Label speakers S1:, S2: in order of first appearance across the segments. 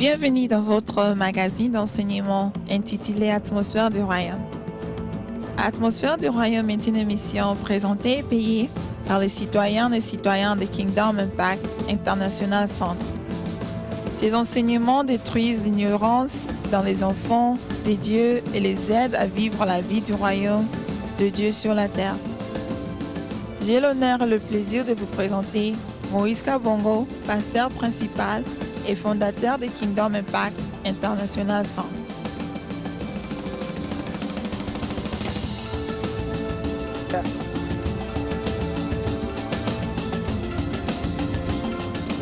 S1: Bienvenue dans votre magazine d'enseignement intitulé Atmosphère du Royaume. Atmosphère du Royaume est une émission présentée et payée par les citoyennes et citoyens de Kingdom Impact International Centre. Ces enseignements détruisent l'ignorance dans les enfants des dieux et les aident à vivre la vie du royaume de Dieu sur la terre. J'ai l'honneur et le plaisir de vous présenter Moïse Kabongo, pasteur principal et fondateur de Kingdom Impact International Centre.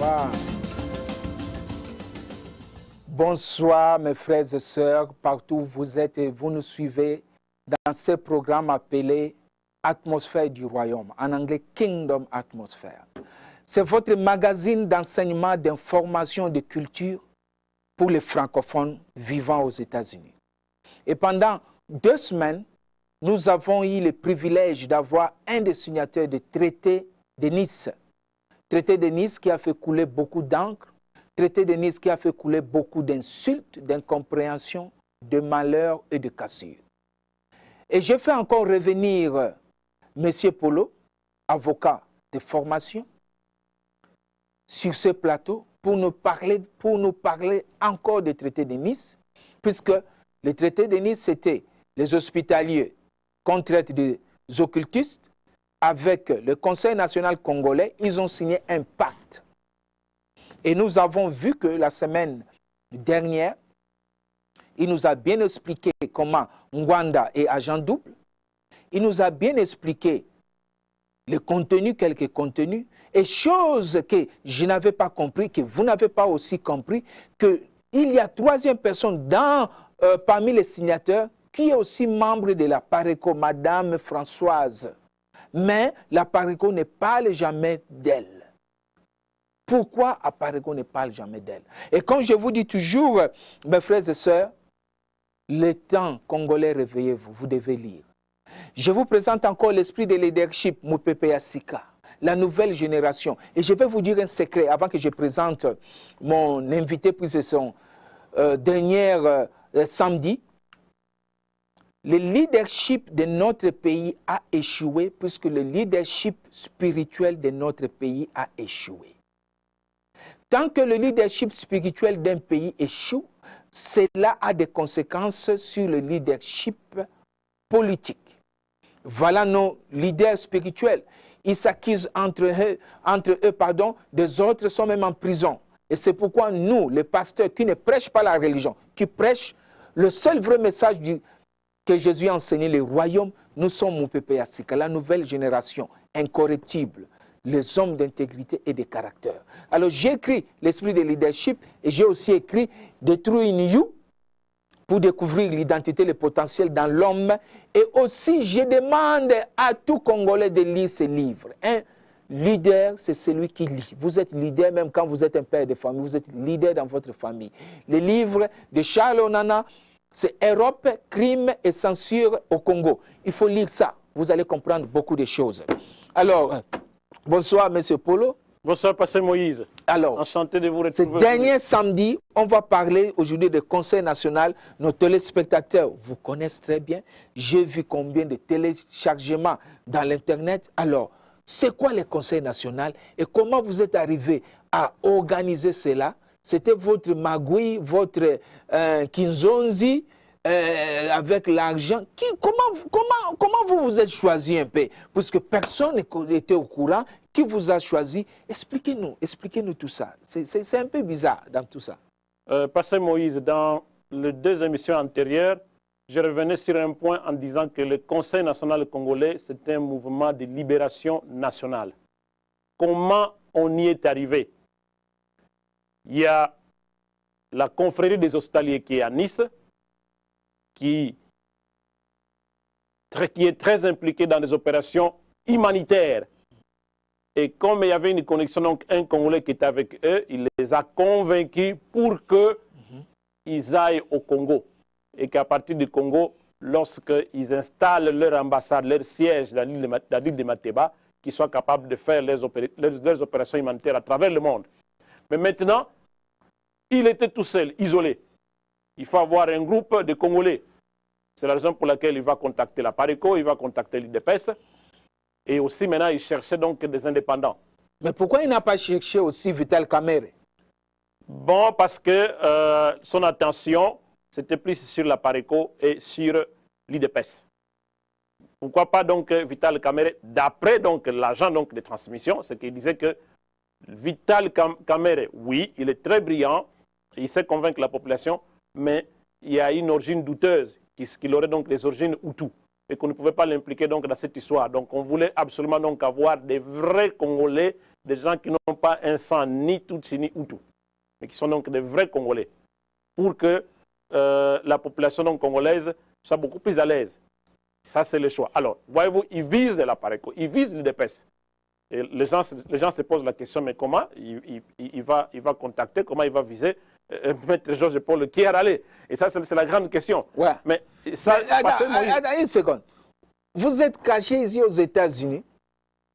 S2: Wow. Bonsoir mes frères et sœurs, partout où vous êtes et vous nous suivez dans ce programme appelé Atmosphère du Royaume, en anglais Kingdom Atmosphere. C'est votre magazine d'enseignement, d'information, de culture pour les francophones vivant aux États-Unis. Et pendant 2 semaines, nous avons eu le privilège d'avoir un des signataires du traité de Nice. Traité de Nice qui a fait couler beaucoup d'encre, traité de Nice qui a fait couler beaucoup d'insultes, d'incompréhensions, de malheurs et de cassures. Et je fais encore revenir M. Polo, avocat de formation, sur ce plateau pour nous parler encore du traité de Nice, puisque le traité de Nice, c'était les hospitaliers qu'on traite des occultistes, avec le Conseil national congolais, ils ont signé un pacte. Et nous avons vu que la semaine dernière, il nous a bien expliqué comment Ngwanda est agent double. Il nous a bien expliqué le contenu, quelques contenus, et choses que je n'avais pas compris, que vous n'avez pas aussi compris, qu'il y a 3e personne parmi les signataires qui est aussi membre de la PARECO, Madame Françoise. Mais la PARECO ne parle jamais d'elle. Pourquoi la PARECO ne parle jamais d'elle? Et comme je vous dis toujours, mes frères et sœurs, le temps congolais, réveillez-vous, vous devez lire. Je vous présente encore l'esprit de leadership, Mupepe Yassika, la nouvelle génération. Et je vais vous dire un secret avant que je présente mon invité, puisque c'est son dernier samedi. Le leadership de notre pays a échoué puisque le leadership spirituel de notre pays a échoué. Tant que le leadership spirituel d'un pays échoue, cela a des conséquences sur le leadership politique. Voilà nos leaders spirituels. Ils s'accusent entre eux, des autres sont même en prison. Et c'est pourquoi nous, les pasteurs qui ne prêchent pas la religion, qui prêchent le seul vrai message que Jésus a enseigné, le royaume, nous sommes Mupepe Yassika, la nouvelle génération, incorruptible, les hommes d'intégrité et de caractère. Alors j'ai écrit l'esprit de leadership et j'ai aussi écrit Détruire in You pour découvrir l'identité, le potentiel dans l'homme. Et aussi je demande à tout Congolais de lire ce livre. Un leader, c'est celui qui lit. Vous êtes leader même quand vous êtes un père de famille, vous êtes leader dans votre famille. Le livre de Charles Onana, c'est Europe, crime et censure au Congo. Il faut lire ça. Vous allez comprendre beaucoup de choses. Alors, bonsoir, M. Polo.
S3: Bonsoir, Pasteur Moïse.
S2: Alors,
S3: enchanté de vous retrouver.
S2: Ce dernier samedi, on va parler aujourd'hui du Conseil national. Nos téléspectateurs vous connaissent très bien. J'ai vu combien de téléchargements dans l'Internet. Alors, c'est quoi le Conseil national et comment vous êtes arrivé à organiser cela? C'était votre magouille, votre kinzonzi avec l'argent. Comment vous vous êtes choisi un peu? Puisque personne n'était au courant. Qui vous a choisi? Expliquez-nous tout ça. C'est un peu bizarre dans tout ça.
S3: Pasteur Moïse, dans les 2 émissions antérieures, je revenais sur un point en disant que le Conseil national congolais, c'est un mouvement de libération nationale. Comment on y est arrivé? Il y a la confrérie des hospitaliers qui est à Nice, qui est très impliquée dans des opérations humanitaires. Et comme il y avait une connexion, donc un Congolais qui était avec eux, il les a convaincus pour qu'ils aillent au Congo. Et qu'à partir du Congo, lorsqu'ils installent leur ambassade, leur siège dans l'île de Mateba, qu'ils soient capables de faire leurs opérations humanitaires à travers le monde. Mais maintenant, Il était tout seul, isolé. Il faut avoir un groupe de Congolais. C'est la raison pour laquelle il va contacter la PARECO, il va contacter l'UDPS. Et aussi maintenant, il cherchait donc des indépendants.
S2: Mais pourquoi il n'a pas cherché aussi Vital Kamerhe?
S3: Bon, parce que son attention, c'était plus sur la PARECO et sur l'UDPS. Pourquoi pas donc Vital Kamerhe? D'après donc l'agent donc de transmission, c'est qu'il disait que Vital Kamerhe, oui, il est très brillant, il sait convaincre la population, mais il y a une origine douteuse, qu'il aurait donc des origines Hutus, et qu'on ne pouvait pas l'impliquer donc dans cette histoire. Donc on voulait absolument donc avoir des vrais Congolais, des gens qui n'ont pas un sang ni Tutsi ni Hutu, mais qui sont donc des vrais Congolais, pour que la population donc congolaise soit beaucoup plus à l'aise. Ça, c'est le choix. Alors, voyez-vous, ils visent la PARECO, ils visent l'UDPS. Et les gens se posent la question, mais comment il va contacter, comment il va viser Maître Georges Paul qui est râlé? Et ça, c'est la grande question.
S2: Ouais.
S3: Mais ça,
S2: une seconde. Vous êtes caché ici aux États-Unis.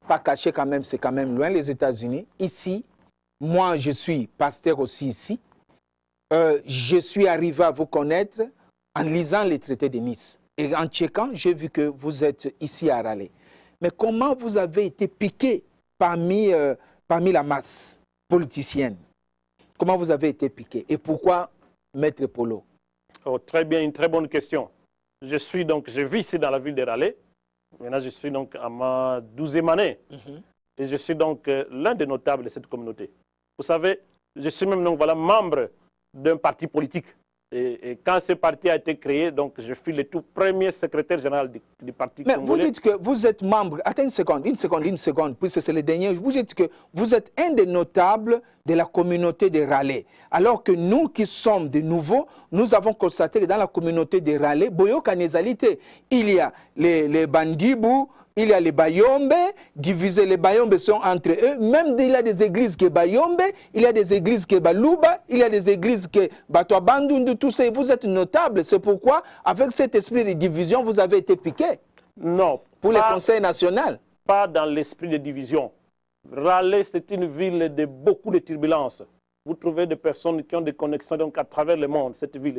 S2: Pas caché quand même, c'est quand même loin les États-Unis. Ici, moi, je suis pasteur aussi ici. Je suis arrivé à vous connaître en lisant les traités de Nice. Et en checkant, j'ai vu que vous êtes ici à Raleigh. Mais comment vous avez été piqué parmi la masse politicienne? Comment vous avez été piqué? Et pourquoi Maître Polo?
S3: Oh, très bien, une très bonne question. Je vis ici dans la ville de Raleigh. Maintenant, je suis donc à ma 12e année. Et je suis donc l'un des notables de cette communauté. Vous savez, je suis même donc, voilà, membre d'un parti politique. Et quand ce parti a été créé, donc je suis le tout premier secrétaire général du parti congolais.
S2: Mais vous dites que vous êtes membre, attends une seconde, puisque c'est le dernier, vous dites que vous êtes un des notables de la communauté de Raleigh. Alors que nous qui sommes de nouveaux, nous avons constaté que dans la communauté de Raleigh, Boyoka Nezalité, il y a les Bandibou, il y a les Bayombe, divisés, les Bayombe sont entre eux. Même il y a des églises qui sont Bayombe, il y a des églises qui sont Baluba, il y a des églises qui sont Batoabandundu, tout ça. Vous êtes notable. C'est pourquoi, avec cet esprit de division, vous avez été piqué.
S3: Non.
S2: Pour le Conseil national. Pas
S3: dans l'esprit de division. Raleigh, c'est une ville de beaucoup de turbulences. Vous trouvez des personnes qui ont des connexions donc, à travers le monde, cette ville.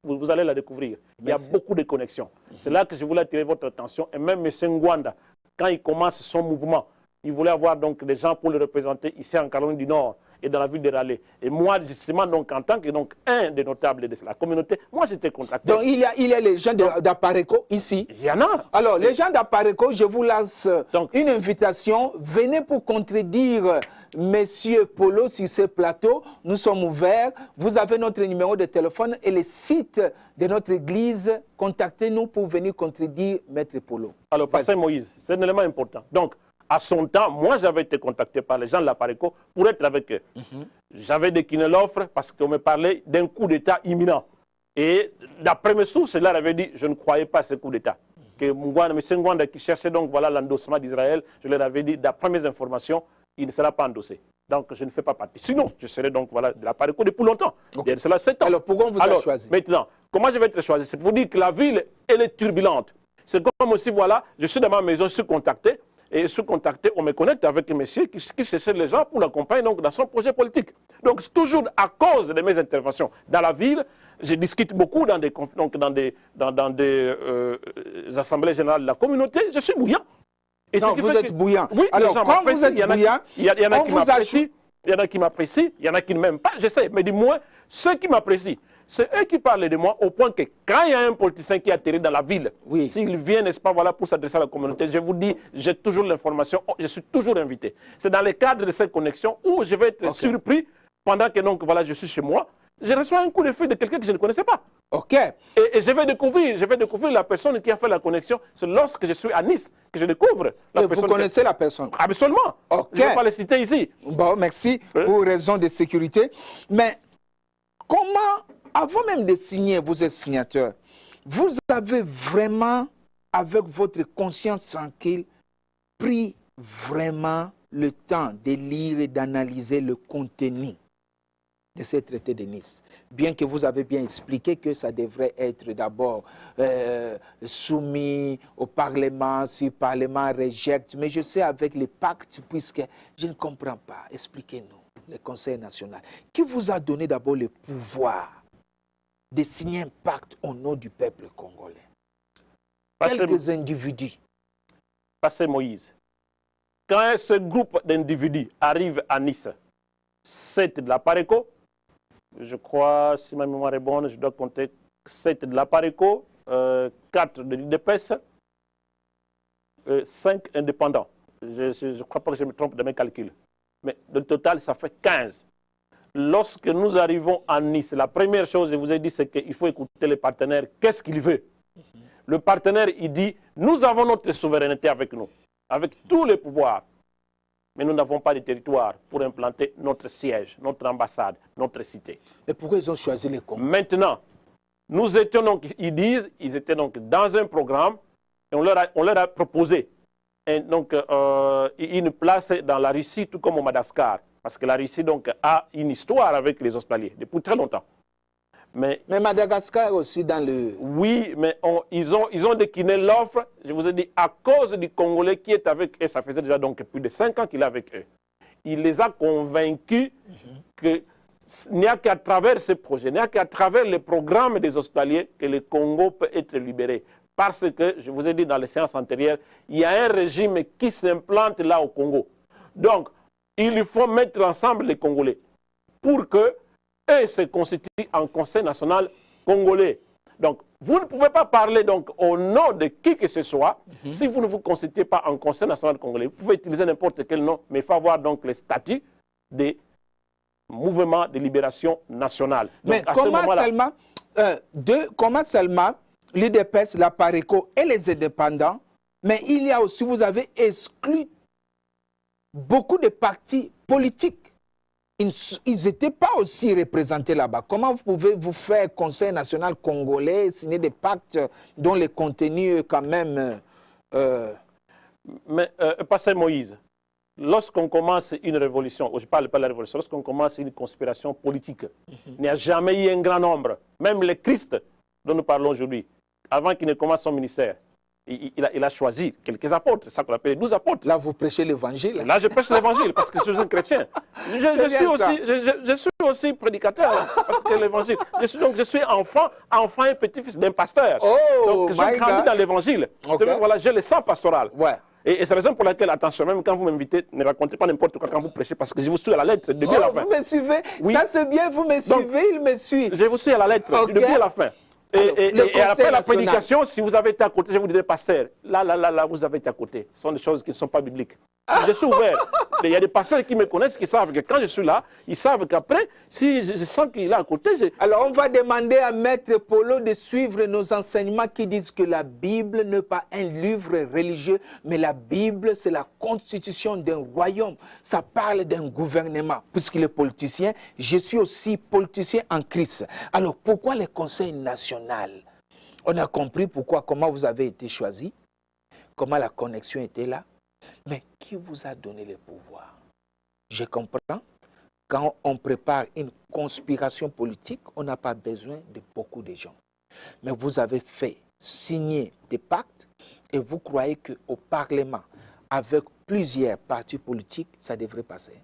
S3: Vous allez la découvrir. Il y a beaucoup de connexions. C'est là que je voulais attirer votre attention. Et même M. Ngwanda, quand il commence son mouvement, il voulait avoir donc des gens pour le représenter ici en Caroline du Nord et dans la ville de Raleigh. Et moi, justement, donc, en tant que donc, un des notables de la communauté, moi, j'étais contacté.
S2: Donc, il y a les gens d'Apareco ici.
S3: Il y en a.
S2: Alors, les gens d'Apareco, je vous lance une invitation. Venez pour contredire Monsieur Polo sur ce plateau. Nous sommes ouverts. Vous avez notre numéro de téléphone et le site de notre église. Contactez-nous pour venir contredire Maître Polo.
S3: Alors, Pasteur Moïse, c'est un élément important. Donc, à son temps, moi, j'avais été contacté par les gens de la PARECO pour être avec eux. J'avais décliné l'offre parce qu'on me parlait d'un coup d'État imminent. Et d'après mes sources, je leur avais dit, je ne croyais pas à ce coup d'État. Que M. Ngwanda, qui cherchait donc voilà l'endossement d'Israël, je leur avais dit, d'après mes informations, il ne sera pas endossé. Donc, je ne fais pas partie. Sinon, je serais donc voilà, de la PARECO depuis longtemps.
S2: Okay.
S3: Il y a cela 7 ans.
S2: Alors, pourquoi on vous a choisi?
S3: Maintenant, comment je vais être choisi? C'est pour vous dire que la ville, elle est turbulente. C'est comme aussi, voilà, je suis dans ma maison, je suis contacté. Et je suis contacté, on me connecte avec un monsieur qui cherchait les gens pour l'accompagner dans son projet politique. Donc, c'est toujours à cause de mes interventions dans la ville. Je discute beaucoup dans des assemblées générales de la communauté. Je suis bouillant.
S2: Et non, vous êtes bouillant.
S3: Oui,
S2: alors, quand vous êtes bouillant,
S3: il y en a qui m'apprécient, il y en a qui m'apprécient, il y en a qui ne m'aiment pas. J'essaie, mais dis-moi, ceux qui m'apprécient, c'est eux qui parlent de moi au point que quand il y a un politicien qui atterrit dans la ville, s'il vient, n'est-ce pas, voilà, pour s'adresser à la communauté, je vous dis, j'ai toujours l'information, je suis toujours invité. C'est dans le cadre de cette connexion où je vais être surpris pendant que donc, voilà, je suis chez moi. Je reçois un coup de fil de quelqu'un que je ne connaissais pas.
S2: Ok.
S3: Et je vais découvrir la personne qui a fait la connexion. C'est lorsque je suis à Nice que je découvre la personne.
S2: Vous connaissez la personne?
S3: Absolument.
S2: Ok.
S3: Je ne vais pas les citer ici.
S2: Bon, merci pour raison de sécurité. Mais comment, avant même de signer, vous êtes signateur, vous avez vraiment, avec votre conscience tranquille, pris vraiment le temps de lire et d'analyser le contenu de ce traité de Nice, bien que vous avez bien expliqué que ça devrait être d'abord soumis au Parlement, si le Parlement rejette, mais je sais avec les pactes, puisque je ne comprends pas. Expliquez-nous. le Conseil national, qui vous a donné d'abord le pouvoir de signer un pacte au nom du peuple congolais? Quelques individus.
S3: Pasteur Moïse, quand ce groupe d'individus arrive à Nice, 7 de la Pareco, je crois, si ma mémoire est bonne, je dois compter 7 de la Pareco, 4 de l'IDPS, 5 indépendants. Je ne crois pas que je me trompe de mes calculs. Mais le total, ça fait 15. Lorsque nous arrivons à Nice, la première chose, je vous ai dit, c'est qu'il faut écouter le partenaire. Qu'est-ce qu'il veut? Le partenaire, il dit, nous avons notre souveraineté avec nous, avec tous les pouvoirs. Mais nous n'avons pas de territoire pour implanter notre siège, notre ambassade, notre cité.
S2: Et pourquoi ils ont choisi les Congo?
S3: Maintenant, nous étions donc, ils disent, ils étaient donc dans un programme et on leur a proposé une place dans la Russie, tout comme au Madagascar. Parce que la Russie donc, a une histoire avec les Australiens depuis très longtemps. Mais
S2: Madagascar aussi dans le...
S3: Oui, mais ils ont décliné l'offre, je vous ai dit, à cause du Congolais qui est avec eux. Ça faisait déjà donc plus de 5 ans qu'il est avec eux. Il les a convaincus qu'il n'y a qu'à travers ce projet, il n'y a qu'à travers les programmes des Australiens que le Congo peut être libéré. Parce que, je vous ai dit dans les séances antérieures, il y a un régime qui s'implante là au Congo. Donc, il faut mettre ensemble les Congolais pour que eux se constituent en Conseil national congolais. Donc, vous ne pouvez pas parler donc, au nom de qui que ce soit si vous ne vous constituez pas en Conseil national congolais. Vous pouvez utiliser n'importe quel nom, mais il faut avoir donc les statuts des mouvements de libération nationale. Donc,
S2: mais comment seulement l'UDPS, la Pareco et les indépendants, mais il y a aussi, vous avez exclu beaucoup de partis politiques. Ils n'étaient pas aussi représentés là-bas. Comment vous pouvez vous faire Conseil national congolais, signer des pactes dont le contenu est quand même...
S3: Mais, Pasteur Moïse, lorsqu'on commence une révolution, je ne parle pas de la révolution, lorsqu'on commence une conspiration politique, il n'y a jamais eu un grand nombre. Même le Christ dont nous parlons aujourd'hui, avant qu'il ne commence son ministère, il a choisi quelques apôtres, c'est ça qu'on appelle les 12 apôtres.
S2: Là, vous prêchez l'évangile.
S3: Là, je prêche l'évangile parce que je suis un chrétien. Je suis aussi prédicateur là, parce que l'évangile. Je suis enfant et petit-fils d'un pasteur.
S2: Oh,
S3: donc, j'ai grandi dans l'évangile.
S2: Okay.
S3: Voilà, j'ai le sang pastoral.
S2: Ouais.
S3: Et c'est la raison pour laquelle, attention, même quand vous m'invitez, ne racontez pas n'importe quoi quand vous prêchez, parce que je vous suis à la lettre, depuis à la fin.
S2: Vous me suivez?
S3: Oui.
S2: Ça, c'est bien, vous me suivez, il me suit.
S3: Je vous suis à la lettre, depuis à la fin. Et après la prédication, si vous avez été à côté, je vous dirais, pasteur, là, vous avez été à côté. Ce sont des choses qui ne sont pas bibliques. Je suis ouvert. Il y a des pasteurs qui me connaissent, qui savent que quand je suis là, ils savent qu'après, si je sens qu'il est à côté...
S2: Alors, on va demander à Maître Polo de suivre nos enseignements qui disent que la Bible n'est pas un livre religieux, mais la Bible, c'est la constitution d'un royaume. Ça parle d'un gouvernement. Puisqu'il est politicien, je suis aussi politicien en Christ. Alors, pourquoi le Conseil national? On a compris comment vous avez été choisi, comment la connexion était là. Mais qui vous a donné le pouvoir? Je comprends, quand on prépare une conspiration politique, on n'a pas besoin de beaucoup de gens. Mais vous avez fait signer des pactes et vous croyez qu'au Parlement, avec plusieurs partis politiques, ça devrait passer.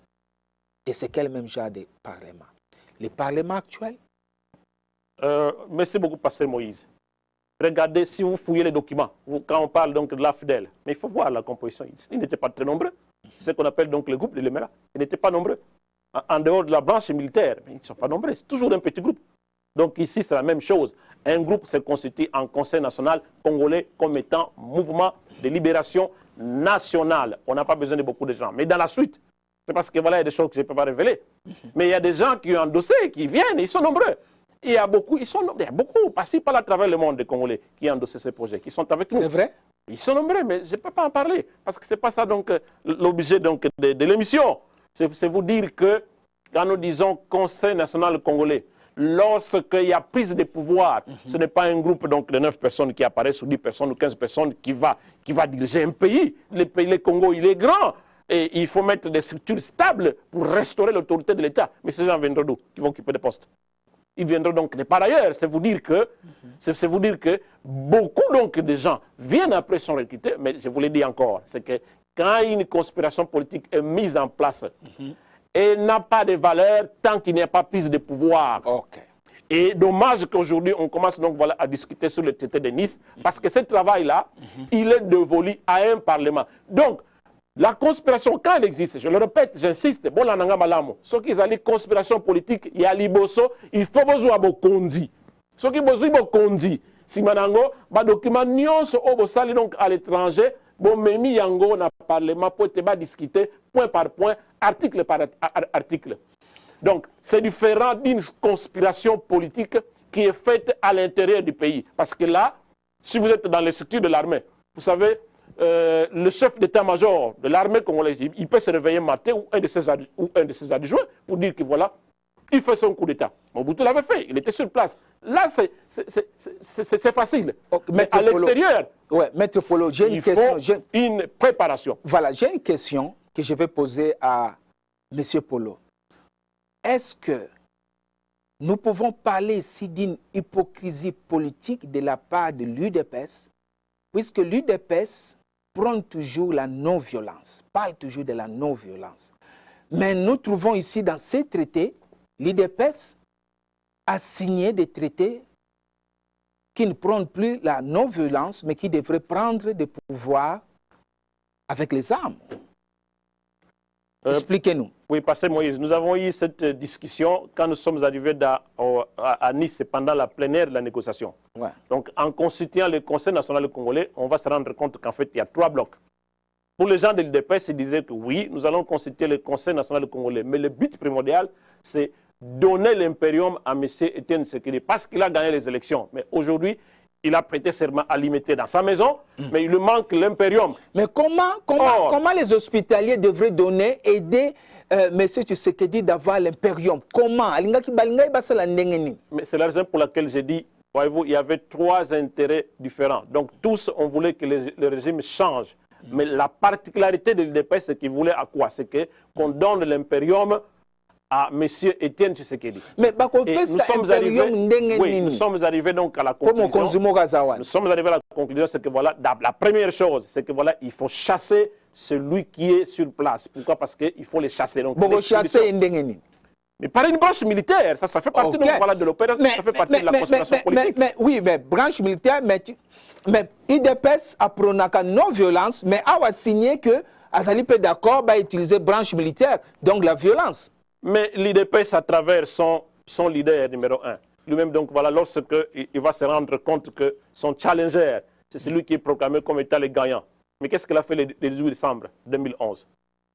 S2: Et c'est quel même genre de Parlement? Le Parlement actuel?
S3: Merci beaucoup, Pasteur Moïse. Regardez, si vous fouillez les documents, quand on parle donc de l'AFDEL, mais il faut voir la composition. Ils n'étaient pas très nombreux. C'est ce qu'on appelle donc le groupe de l'Emera. Ils n'étaient pas nombreux. En dehors de la branche militaire, mais ils ne sont pas nombreux. C'est toujours un petit groupe. Donc ici, c'est la même chose. Un groupe se constitue en Conseil national congolais comme étant mouvement de libération nationale. On n'a pas besoin de beaucoup de gens. Mais dans la suite, c'est parce que voilà, il y a des choses que je ne peux pas révéler. Mais il y a des gens qui ont endossé, qui viennent, ils sont nombreux. Il y a beaucoup, passés par à travers le monde des Congolais qui ont endossé ces projets, qui sont avec nous.
S2: C'est vrai?
S3: Ils sont nombreux, mais je ne peux pas en parler, parce que ce n'est pas ça donc l'objet donc, de l'émission. C'est vous dire que quand nous disons Conseil national congolais, lorsqu'il y a prise de pouvoir, ce n'est pas un groupe donc, de 9 personnes qui apparaissent, ou 10 personnes, ou 15 personnes qui va diriger un pays. Le Congo, il est grand. Et il faut mettre des structures stables pour restaurer l'autorité de l'État. Mais ces gens viendront d'où? Qui vont occuper des postes. Ils viendront donc de par ailleurs. C'est vous dire que beaucoup donc de gens viennent après sont recrutés. Mais je vous l'ai dit encore, c'est que quand une conspiration politique est mise en place et n'a pas de valeur tant qu'il n'y a pas prise de pouvoir.
S2: Ok.
S3: Et dommage qu'aujourd'hui, on commence donc voilà, à discuter sur le traité de Nice, parce que ce travail-là, il est dévolu à un Parlement. Donc, la conspiration, quand elle existe, je le répète, j'insiste, bon, la nanga malamo, ce qui est la conspiration politique, il y a liboso, il faut besoin de kondi. Ce qui est besoin de kondi, si manango, ba document nyonso obo sali donc à l'étranger, bon, memi yango na Parlement pour te discuter point par point, article par article. Donc, c'est différent d'une conspiration politique qui est faite à l'intérieur du pays. Parce que là, si vous êtes dans les structures de l'armée, vous savez, le chef d'état-major de l'armée congolaise, il peut se réveiller matin ou un de ses adjoints pour dire que voilà, il fait son coup d'état. Mobutu l'avait fait, il était sur place. Là, c'est facile. Okay, mais à l'extérieur,
S2: ouais, Maître Polo, j'ai une question.
S3: Une préparation.
S2: Voilà, j'ai une question que je vais poser à M. Polo. Est-ce que nous pouvons parler ici d'une hypocrisie politique de la part de l'UDPS, puisque l'UDPS prône toujours la non-violence, parle toujours de la non-violence. Mais nous trouvons ici dans ces traités, l'UDPS a signé des traités qui ne prônent plus la non-violence, mais qui devraient prendre des pouvoirs avec les armes. Expliquez-nous.
S3: Oui, Pasteur Moïse, nous avons eu cette discussion quand nous sommes arrivés à Nice pendant la plénière de la négociation.
S2: Ouais.
S3: Donc, en constituant le Conseil national congolais, on va se rendre compte qu'en fait, il y a 3 blocs. Pour les gens de l'UDPS, ils disaient que oui, nous allons constituer le Conseil national congolais. Mais le but primordial, c'est donner l'impérium à M. Etienne Tshisekedi parce qu'il a gagné les élections. Mais aujourd'hui, il a prêté serment à limiter dans sa maison, mais il lui manque l'impérium.
S2: Mais comment les hospitaliers devraient aider M. Tshisekedi d'avoir l'impérium? Comment?
S3: Mais c'est la raison pour laquelle j'ai dit, voyez-vous, il y avait 3 intérêts différents. Donc tous, on voulait que le régime change. Mais la particularité de l'UDPS, c'est qu'il voulait à quoi? C'est qu'on donne l'impérium à M. Etienne Tshisekedi.
S2: Mais nous
S3: sommes arrivés donc à la conclusion. Nous sommes arrivés à la conclusion, c'est que voilà, la première chose, c'est que voilà, il faut chasser celui qui est sur place. Pourquoi? Parce qu'il faut les chasser. Donc, mais par une branche militaire, ça fait partie donc, voilà, de l'opération, ça fait partie de la conspiration politique.
S2: Oui, mais branche militaire, mais IDPS a prôné la non-violence, mais a signé que Azali peut d'accord va utiliser branche militaire, donc la violence.
S3: Mais l'IDPS, à travers son leader numéro 1, lui-même, donc voilà, lorsqu'il va se rendre compte que son challenger, c'est celui qui est proclamé comme étant le gagnant. Mais qu'est-ce qu'il a fait le 18 décembre 2011?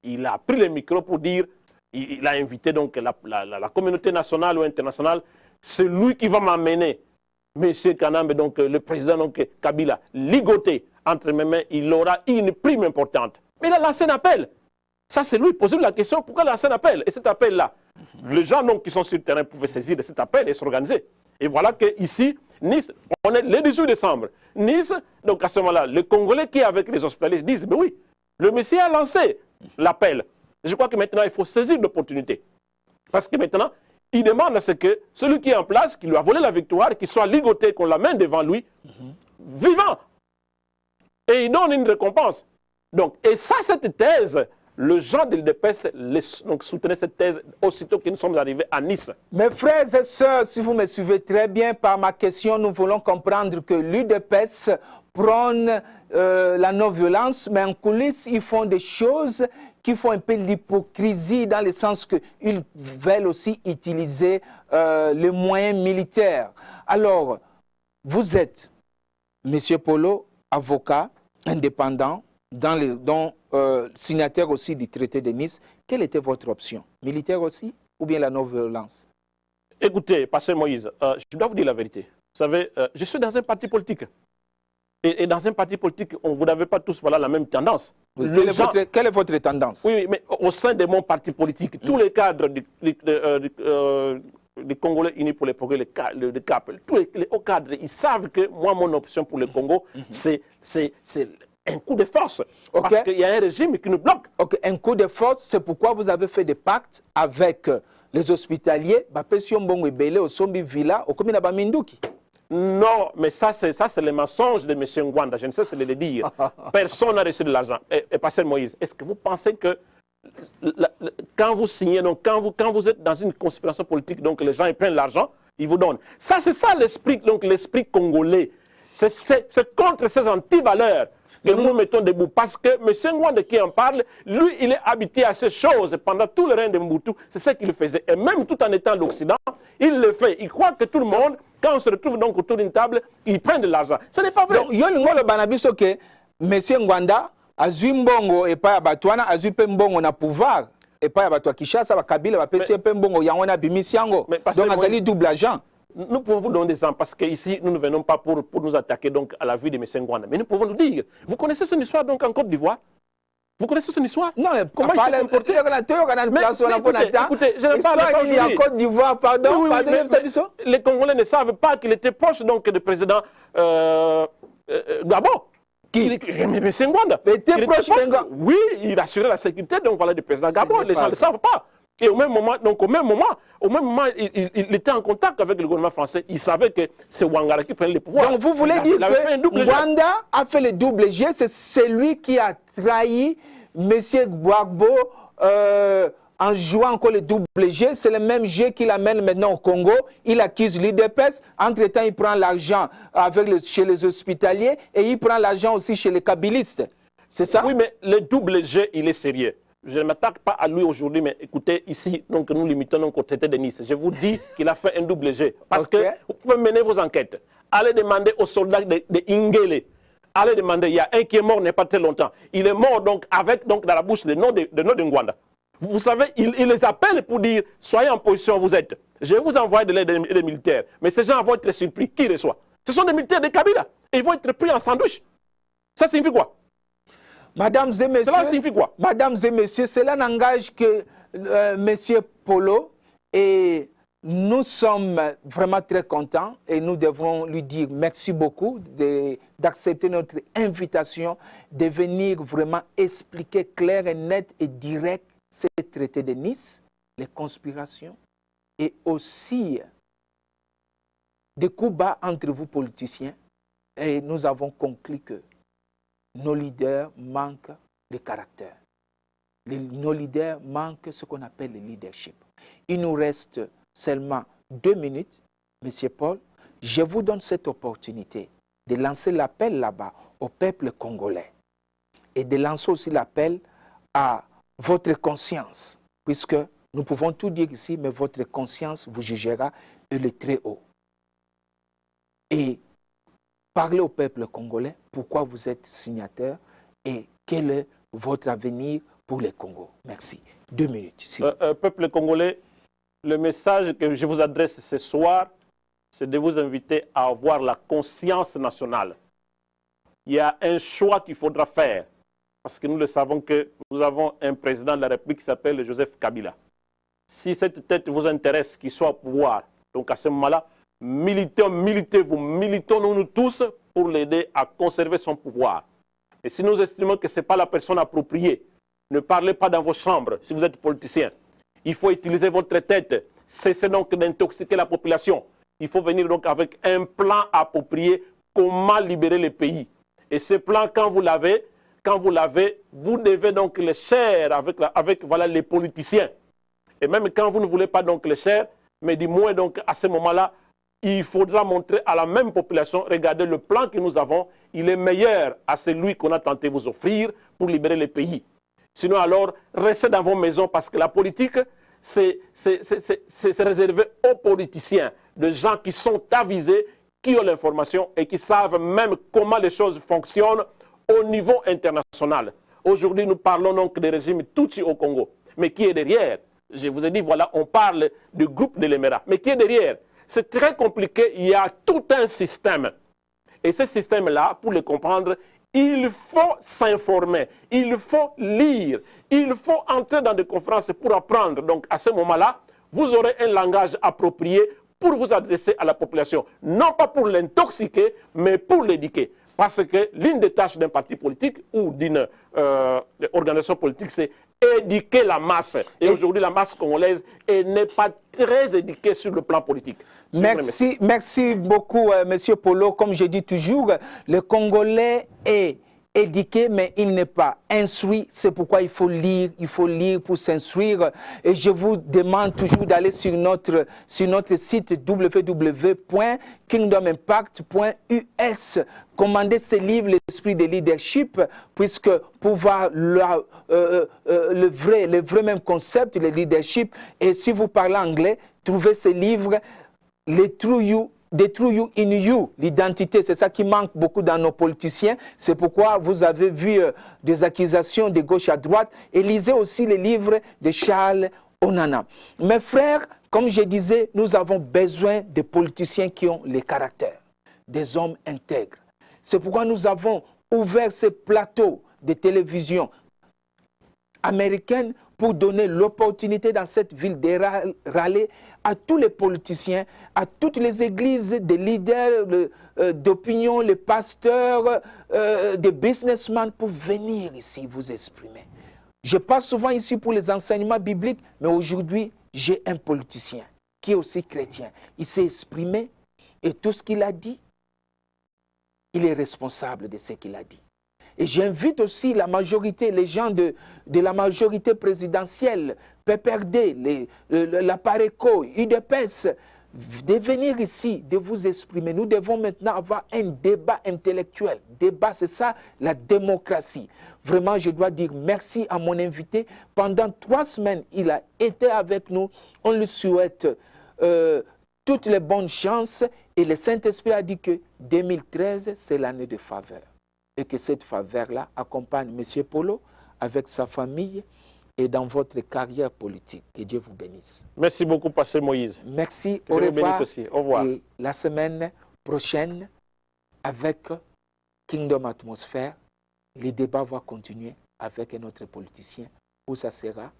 S3: Il a pris le micro pour dire, il a invité donc la communauté nationale ou internationale, c'est lui qui va m'amener, M. Kanambe, donc le président donc, Kabila, ligoté entre mes mains, il aura une prime importante. Mais il a lancé un appel. Ça, c'est lui poser la question, pourquoi lancer un appel? Et cet appel-là, les gens donc, qui sont sur le terrain pouvaient saisir de cet appel et s'organiser. Et voilà qu'ici, Nice, on est le 18 décembre. Nice, donc à ce moment-là, les Congolais qui, avec les hospitaliers, disent, mais oui, le Messie a lancé l'appel. Je crois que maintenant, il faut saisir l'opportunité. Parce que maintenant, il demande à ce que celui qui est en place, qui lui a volé la victoire, qu'il soit ligoté, qu'on l'amène devant lui, vivant. Et il donne une récompense. Donc, et ça, cette thèse, le gens de l'UDPS soutenaient cette thèse aussitôt que nous sommes arrivés à Nice.
S2: Mes frères et sœurs, si vous me suivez très bien par ma question, nous voulons comprendre que l'UDPS prône la non-violence, mais en coulisses, ils font des choses qui font un peu l'hypocrisie dans le sens qu'ils veulent aussi utiliser les moyens militaires. Alors, vous êtes, M. Polo, avocat indépendant, signataire aussi du traité de Nice. Quelle était votre option? Militaire aussi ou bien la non-violence?
S3: Écoutez, Pasteur Moïse, je dois vous dire la vérité. Vous savez, je suis dans un parti politique. Et dans un parti politique, vous n'avez pas tous voilà, la même tendance.
S2: Oui, quelle est votre tendance?
S3: Oui, mais au sein de mon parti politique, tous les cadres du Congolais unis pour le progrès, le CAP, tous les hauts cadres, ils savent que moi, mon option pour le Congo, c'est un coup de force. Okay. Parce qu'il y a un régime qui nous bloque.
S2: Okay. Un coup de force, c'est pourquoi vous avez fait des pactes avec les hospitaliers.
S3: Non, mais ça c'est le mensonge de M. Ngwanda. Je ne sais si le dire. Personne n'a reçu de l'argent. Et Pasteur Moïse, est-ce que vous pensez que quand vous signez, donc quand vous êtes dans une conspiration politique, donc les gens ils prennent l'argent, ils vous donnent. Ça, c'est ça l'esprit, donc l'esprit congolais. C'est contre ces antivaleurs que nous mettons debout. Parce que M. Ngwanda qui en parle, lui, il est habitué à ces choses. Pendant tout le règne de Mobutu, c'est ce qu'il faisait. Et même tout en étant l'Occident, il le fait. Il croit que tout le monde, quand on se retrouve donc autour d'une table, il prend de l'argent. Ce n'est pas vrai.
S2: Donc, il y a le banabiso que M. Ngwanda a eu mbongo et pas Batouana, a eu mbongo na pouvoir. Et pas Batouana Kishasa, Kabila, va payer mbongo, yangona bimisiango. Donc, il a double agent.
S3: Nous pouvons vous donner des exemples parce qu'ici, nous ne venons pas pour nous attaquer donc, à la vie de M. Ngwanda. Mais nous pouvons nous dire, vous connaissez son histoire donc en Côte d'Ivoire? Vous connaissez son histoire?
S2: Non, mais
S3: comment il s'est comporté?
S2: Écoutez, je ne parle pas aujourd'hui. En Côte d'Ivoire, pardon,
S3: les Congolais ne savent pas qu'il était proche donc du président Gabon. Mais c'est Ngwanda.
S2: Il était proche de Ngwanda.
S3: Oui, il assurait la sécurité donc, voilà, du président Gabon. Les gens ne le savent pas. Et au même moment, il était en contact avec le gouvernement français. Il savait que c'est Ouattara qui prenait le pouvoir.
S2: Donc vous voulez dire que Ngwanda a fait le double G, c'est celui qui a trahi M. Gbagbo en jouant encore le double G. C'est le même G qu'il amène maintenant au Congo. Il accuse l'UDPS. Entre-temps, il prend l'argent chez les hospitaliers et il prend l'argent aussi chez les kabilistes. C'est ça?
S3: Oui, mais le double G, il est sérieux. Je ne m'attaque pas à lui aujourd'hui, mais écoutez, ici, donc, nous limitons donc, au traité de Nice. Je vous dis qu'il a fait un double G. Parce que vous pouvez mener vos enquêtes. Allez demander aux soldats de Ingele. Allez demander, il y a un qui est mort il n'y a pas très longtemps. Il est mort donc, avec donc, dans la bouche le nom de Ngwanda. Vous savez, il les appelle pour dire, soyez en position où vous êtes. Je vais vous envoyer de l'aide des militaires. Mais ces gens vont être surpris. Qui reçoit? Ce sont des militaires de Kabila. Et ils vont être pris en sandwich. Ça signifie quoi?
S2: Mesdames et messieurs,
S3: cela signifie quoi?
S2: Mesdames et messieurs, cela n'engage que M. Polo et nous sommes vraiment très contents et nous devrons lui dire merci beaucoup d'accepter notre invitation, de venir vraiment expliquer clair et net et direct ce traité de Nice, les conspirations et aussi des coups bas entre vous politiciens. Et nous avons conclu que nos leaders manquent de caractère. Nos leaders manquent ce qu'on appelle le leadership. Il nous reste seulement 2 minutes. Monsieur Paul, je vous donne cette opportunité de lancer l'appel là-bas au peuple congolais et de lancer aussi l'appel à votre conscience, puisque nous pouvons tout dire ici, mais votre conscience vous jugera et le très haut. Et parlez au peuple congolais pourquoi vous êtes signataire et quel est votre avenir pour le Congo. Merci. 2 minutes.
S3: Peuple congolais, le message que je vous adresse ce soir, c'est de vous inviter à avoir la conscience nationale. Il y a un choix qu'il faudra faire, parce que nous le savons que nous avons un président de la République qui s'appelle Joseph Kabila. Si cette tête vous intéresse, qu'il soit au pouvoir, donc à ce moment-là, militez-vous, militons-nous tous pour l'aider à conserver son pouvoir. Et si nous estimons que ce n'est pas la personne appropriée, ne parlez pas dans vos chambres si vous êtes politicien. Il faut utiliser votre tête. Cessez donc d'intoxiquer la population. Il faut venir donc avec un plan approprié, comment libérer le pays. Et ce plan, quand vous l'avez, vous devez donc le share avec voilà, les politiciens. Et même quand vous ne voulez pas donc le share, mais du moins donc à ce moment-là, il faudra montrer à la même population, regardez le plan que nous avons, il est meilleur à celui qu'on a tenté de vous offrir pour libérer le pays. Sinon alors, restez dans vos maisons parce que la politique, c'est réservé aux politiciens, de gens qui sont avisés, qui ont l'information et qui savent même comment les choses fonctionnent au niveau international. Aujourd'hui, nous parlons donc des régimes Tutsi au Congo. Mais qui est derrière? Je vous ai dit, voilà, on parle du groupe de l'Émirat. Mais qui est derrière? C'est très compliqué, il y a tout un système. Et ce système-là, pour le comprendre, il faut s'informer, il faut lire, il faut entrer dans des conférences pour apprendre. Donc à ce moment-là, vous aurez un langage approprié pour vous adresser à la population. Non pas pour l'intoxiquer, mais pour l'éduquer. Parce que l'une des tâches d'un parti politique ou d'une organisation politique, c'est éduquer la masse. Et aujourd'hui, la masse congolaise n'est pas très éduquée sur le plan politique.
S2: Merci beaucoup, Monsieur Polo. Comme je dis toujours, le Congolais est éduqué, mais il n'est pas instruit. C'est pourquoi il faut lire pour s'instruire. Et je vous demande toujours d'aller sur notre site www.kingdomimpact.us. Commandez ce livre, l'esprit de leadership, puisque pour voir le vrai même concept, le leadership. Et si vous parlez anglais, trouvez ce livre, The True You in You, l'identité, c'est ça qui manque beaucoup dans nos politiciens. C'est pourquoi vous avez vu des accusations de gauche à droite. Et lisez aussi les livres de Charles Onana. Mes frères, comme je disais, nous avons besoin de politiciens qui ont le caractère, des hommes intègres. C'est pourquoi nous avons ouvert ces plateaux de télévision américaine pour donner l'opportunité dans cette ville de râler à tous les politiciens, à toutes les églises, des leaders d'opinion, les pasteurs, des businessmen pour venir ici vous exprimer. Je passe souvent ici pour les enseignements bibliques, mais aujourd'hui, j'ai un politicien qui est aussi chrétien. Il s'est exprimé et tout ce qu'il a dit, il est responsable de ce qu'il a dit. Et j'invite aussi la majorité, les gens de la majorité présidentielle, PPRD, la PARECO, UDPS, de venir ici, de vous exprimer. Nous devons maintenant avoir un débat intellectuel. Débat, c'est ça, la démocratie. Vraiment, je dois dire merci à mon invité. Pendant 3 semaines, il a été avec nous. On lui souhaite toutes les bonnes chances. Et le Saint-Esprit a dit que 2013, c'est l'année de faveur. Et que cette faveur-là accompagne M. Polo avec sa famille et dans votre carrière politique. Que Dieu vous bénisse.
S3: Merci beaucoup, Pasteur Moïse.
S2: Merci,
S3: au revoir. Aussi. Au revoir.
S2: Et la semaine prochaine, avec Kingdom Atmosphere, les débats vont continuer avec un autre politicien, où ça sera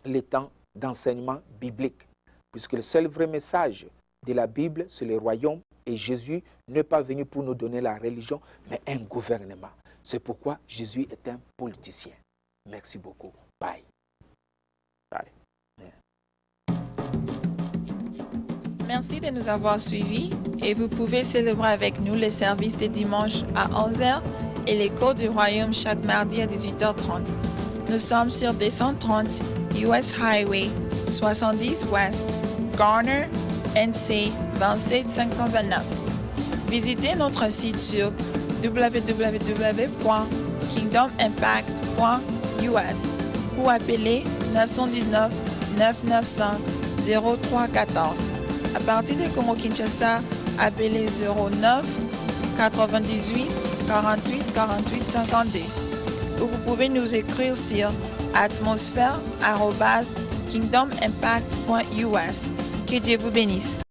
S2: le temps d'enseignement biblique. Puisque le seul vrai message de la Bible, c'est le royaume. Et Jésus n'est pas venu pour nous donner la religion, mais un gouvernement. C'est pourquoi Jésus est un politicien. Merci beaucoup. Bye.
S3: Bye.
S1: Merci de nous avoir suivis et vous pouvez célébrer avec nous les services de dimanche à 11h et l'écho du royaume chaque mardi à 18h30. Nous sommes sur 230 US Highway 70 West, Garner, NC 27529. Visitez notre site sur www.kingdomimpact.us ou appelez 919 995 0314. À partir de Congo-Kinshasa, appelez 09 98 48 48 52. Ou vous pouvez nous écrire sur atmosphère@kingdomimpact.us. Que Dieu vous bénisse.